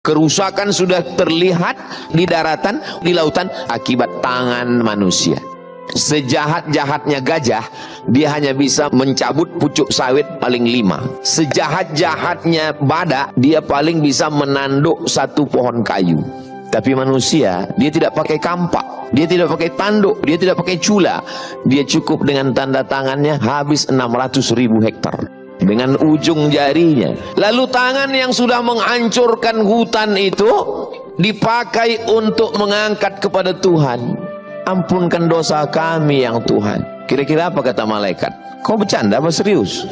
Kerusakan sudah terlihat di daratan, di lautan akibat tangan manusia. Sejahat-jahatnya gajah, dia hanya bisa mencabut pucuk sawit paling 5. Sejahat-jahatnya badak, dia paling bisa menanduk satu pohon kayu. Tapi manusia, dia tidak pakai kampak, dia tidak pakai tanduk, dia tidak pakai cula. Dia cukup dengan tanda tangannya habis 600.000 hektar dengan ujung jarinya. Lalu tangan yang sudah menghancurkan hutan itu dipakai untuk mengangkat kepada Tuhan. Ampunkan dosa kami yang Tuhan. Kira-kira apa kata malaikat? Kau bercanda apa serius?